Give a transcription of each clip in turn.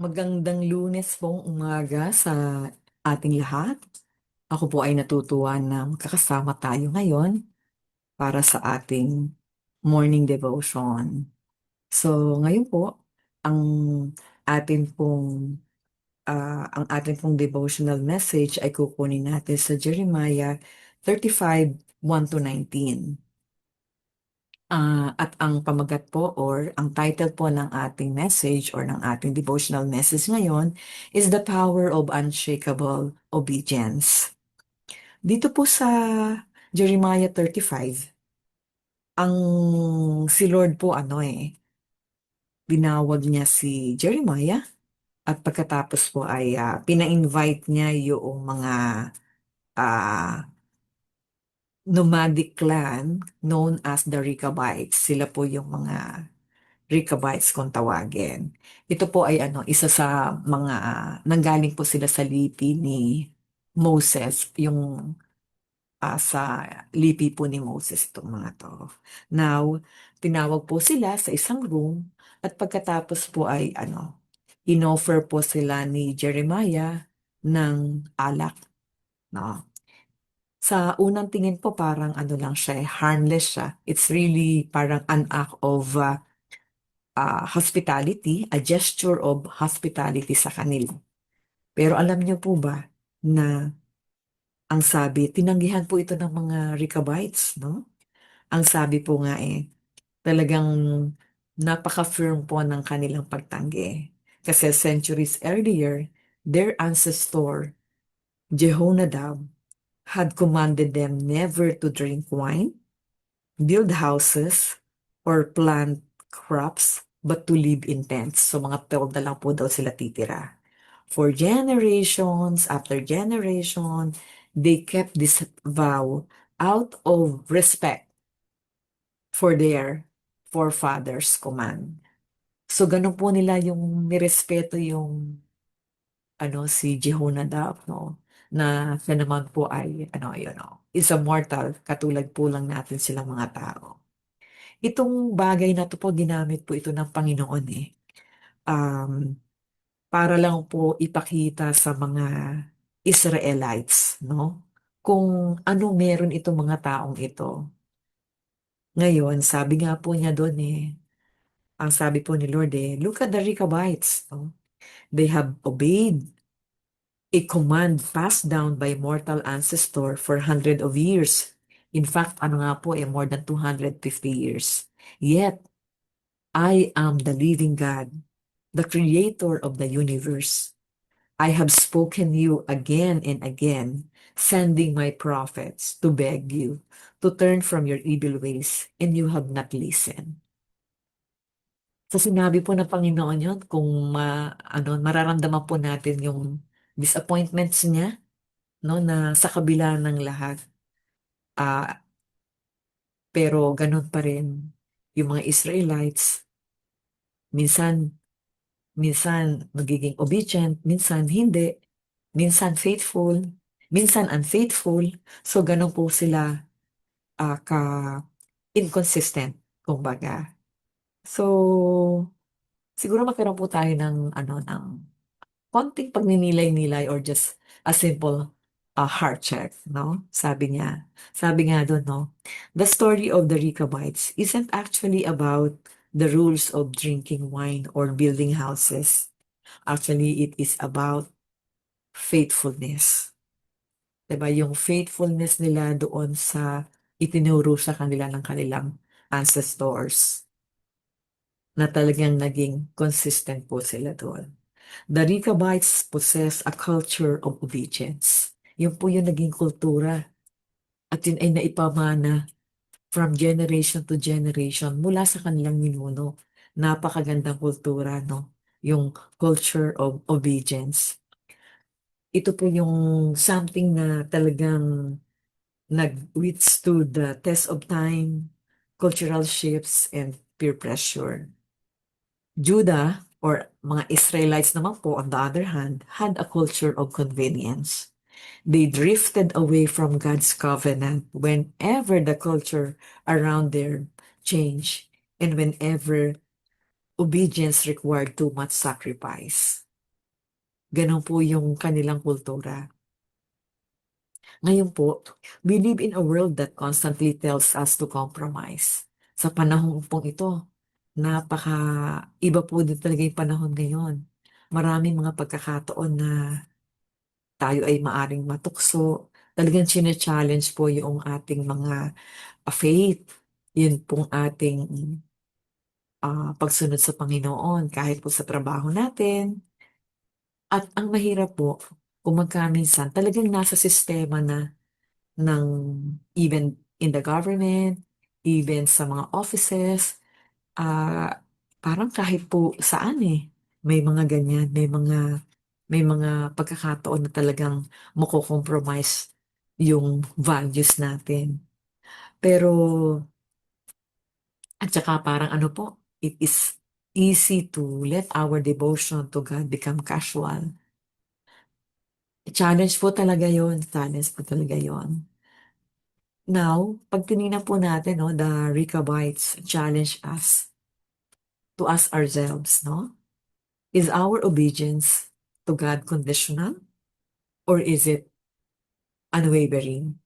Magandang Lunes pong umaga sa ating lahat. Ako po ay natutuwa na magkakasama tayo ngayon para sa ating morning devotion. So, ngayon po, ang ating pong devotional message ay kukunin natin sa Jeremiah 35, 1 to 19. At ang pamagat po or ang title po ng ating message or ng ating devotional message ngayon is The Power of Unshakable Obedience. Dito po sa Jeremiah 35, ang si Lord po binawag niya si Jeremiah at pagkatapos po ay pina-invite niya yung mga ah, nomadic clan known as the Rechabites. Sila po yung mga Rechabites kung tawagin. Ito po ay isa sa mga nanggaling po sila sa lipi ni Moses, yung sa lipi po ni Moses itong mga to. Now, tinawag po sila sa isang room at pagkatapos po ay inoffer po sila ni Jeremiah ng alak, no? Sa unang tingin po parang lang siya, harmless siya. It's really parang an act of hospitality, a gesture of hospitality sa kanila. Pero alam niyo po ba na ang sabi, tinanggihan po ito ng mga Rechabites, no? Ang sabi po nga talagang napaka-firm po ng kanilang pagtanggi. Kasi centuries earlier, their ancestor, Jehonadab, had commanded them never to drink wine, build houses, or plant crops, but to live in tents. So mga teld na lang po daw sila titira. For generations after generation, they kept this vow out of respect for their forefathers' command. So ganun po nila yung nirespeto yung si Jehonadab, no? Na siya naman po ay is a mortal, katulad po lang natin silang mga tao. Itong bagay na to po, ginamit po ito ng Panginoon Um, para lang po ipakita sa mga Israelites, no? Kung ano meron itong mga taong ito. Ngayon, sabi nga po niya doon ang sabi po ni Lord look at the Rechabites, no? They have obeyed a command passed down by mortal ancestor for hundred of years. In fact, nga po more than 250 years. Yet, I am the living God, the creator of the universe. I have spoken you again and again, sending my prophets to beg you to turn from your evil ways, and you have not listened. Sa sinabi po ng Panginoon yun, kung mararamdaman po natin yung disappointments niya, no, na sa kabila ng lahat, ah, pero ganun pa rin yung mga Israelites, minsan magiging obedient, minsan hindi, minsan faithful, minsan unfaithful. So ganun po sila ka-inconsistent, kumbaga. So, siguro magkaroon po tayo ng konting pagninilay-nilay or just a simple heart check, no? Sabi nga doon, no? The story of the Rechabites isn't actually about the rules of drinking wine or building houses. Actually, it is about faithfulness. Diba? Yung faithfulness nila doon sa itinuro sa kanila ng kanilang ancestors na talagang naging consistent po sila doon. The Rechabites possess a culture of obedience. Yun po yung naging kultura at yun ay naipamana from generation to generation mula sa kanilang ninuno. Napakagandang kultura, no? Yung culture of obedience. Ito po yung something na talagang nag-withstood the test of time, cultural shifts, and peer pressure. Judah, or mga Israelites naman po, on the other hand, had a culture of convenience. They drifted away from God's covenant whenever the culture around there changed and whenever obedience required too much sacrifice. Gano'n po yung kanilang kultura. Ngayon po, we live in a world that constantly tells us to compromise. Sa panahon pong ito, napaka-iba po din talaga yung panahon ngayon. Maraming mga pagkakataon na tayo ay maaring matukso. Talagang chine-challenge po yung ating mga faith. Yun pong ating pagsunod sa Panginoon kahit po sa trabaho natin. At ang mahirap po, kung magkaminsan, talagang nasa sistema na ng even in the government, even sa mga offices, ah, parang kahit po saan may mga ganyan, may mga pagkakataon na talagang mako-compromise yung values natin. Pero, at saka parang ano po, it is easy to let our devotion to God become casual. Challenge po talaga yon, challenge po talaga yon. Now, pag tinignan po natin, no, the Rechabites challenge us to ask ourselves, no? Is our obedience to God conditional or is it unwavering?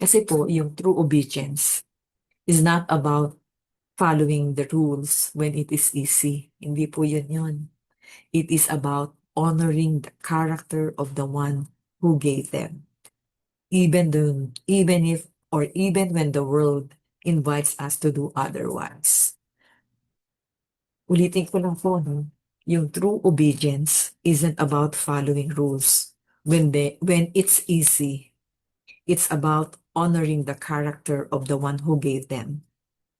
Kasi po, yung true obedience is not about following the rules when it is easy. Hindi po yun yun. It is about honoring the character of the one who gave them. Even if, or even when the world invites us to do otherwise. Ulitin ko lang po, no? Yung true obedience isn't about following rules when it's easy. It's about honoring the character of the one who gave them,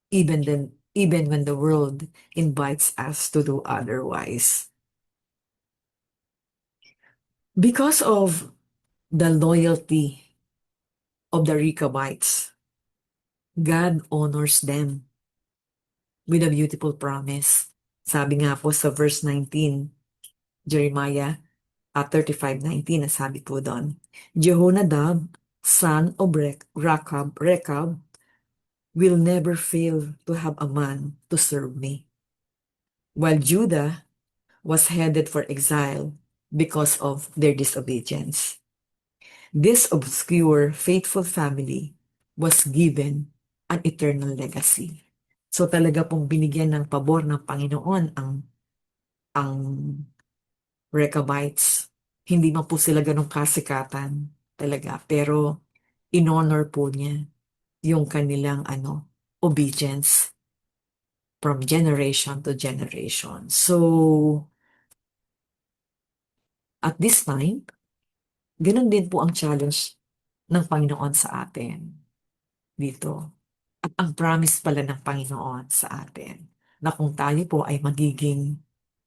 even when the world invites us to do otherwise. Because of the loyalty of the Rechabites, God honors them with a beautiful promise. Sabi nga po sa verse 19, Jeremiah 35:19, na sabi po doon, Jehonadab, son of Rechab, will never fail to have a man to serve me. While Judah was headed for exile because of their disobedience. This obscure, faithful family was given an eternal legacy. So talaga pong binigyan ng pabor ng Panginoon ang Rechabites. Hindi man po sila ganong kasikatan talaga, pero in-honor po niya yung kanilang obedience from generation to generation. So, at this time, ganun din po ang challenge ng Panginoon sa atin dito. At ang promise pala ng Panginoon sa atin na kung tayo po ay magiging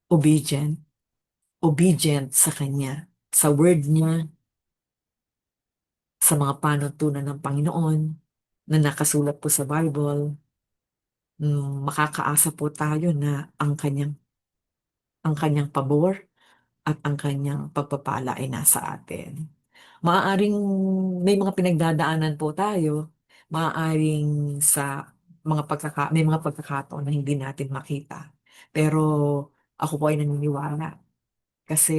obedient, obedient sa Kanya, sa word niya, sa mga panuntunan ng Panginoon na nakasulat po sa Bible, makakaasa po tayo na ang kanyang pabor at ang kanyang pagpapala ay nasa atin. Maaaring may mga pinagdadaanan po tayo, maaaring may mga pagkakataon na hindi natin makita. Pero ako po ay naniniwala kasi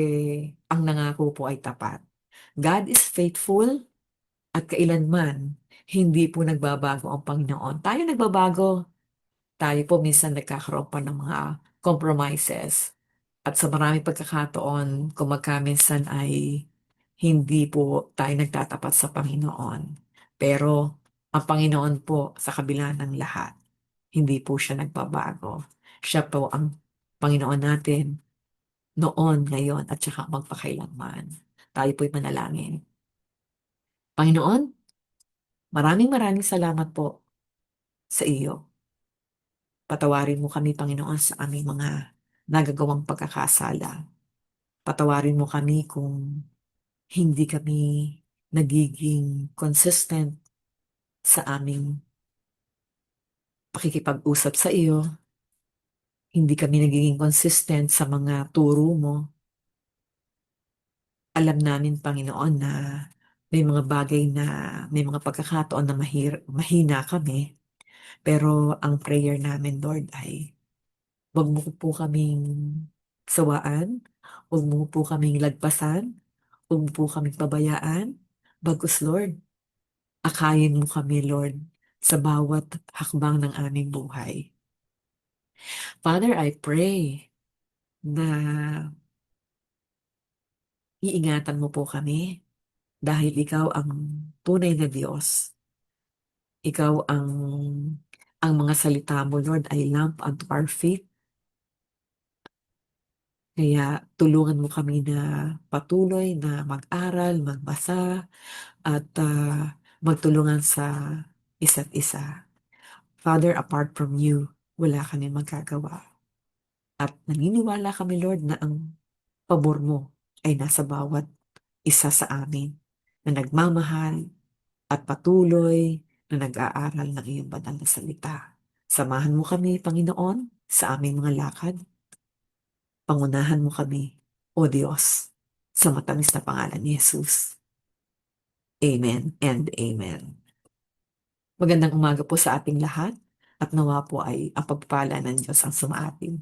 ang nangako po ay tapat. God is faithful at kailanman hindi po nagbabago ang Panginoon. Tayo nagbabago. Tayo po minsan nagkakaroon pa ng mga compromises. At sa maraming pagkakataon, kung magkaminsan ay hindi po tayo nagtatapat sa Panginoon. Pero ang Panginoon po sa kabila ng lahat, hindi po siya nagbabago. Siya po ang Panginoon natin noon, ngayon, at saka magpakailanman. Tayo po'y manalangin. Panginoon, maraming maraming salamat po sa iyo. Patawarin mo kami, Panginoon, sa aming mga nagagawang pagkakasala. Patawarin mo kami kung hindi kami nagiging consistent sa aming pakikipag-usap sa iyo. Hindi kami nagiging consistent sa mga turo mo. Alam namin, Panginoon, na may mga bagay na may mga pagkakataon na mahina kami. Pero ang prayer namin, Lord, ay wag mo po kaming sawaan. Huwag mo po kaming lagpasan, huwag mo po kaming pabayaan. Bagkus, Lord, akayin mo kami, Lord, sa bawat hakbang ng aming buhay. Father, I pray na iingatan mo po kami dahil ikaw ang tunay na Diyos. Ikaw ang mga salita mo, Lord, ay lamp unto our feet. Kaya tulungan mo kami na patuloy na mag-aral, magbasa, at magtulungan sa isa't isa. Father, apart from you, wala kami magagawa. At naniniwala kami, Lord, na ang pabor mo ay nasa bawat isa sa amin na nagmamahal at patuloy na nag-aaral ng iyong banal na salita. Samahan mo kami, Panginoon, sa aming mga lakad. Pangunahan mo kami, O Diyos, sa matamis na pangalan ni Jesus. Amen and amen. Magandang umaga po sa ating lahat at nawa po ay ang pagpala ng Diyos ang sumaatin.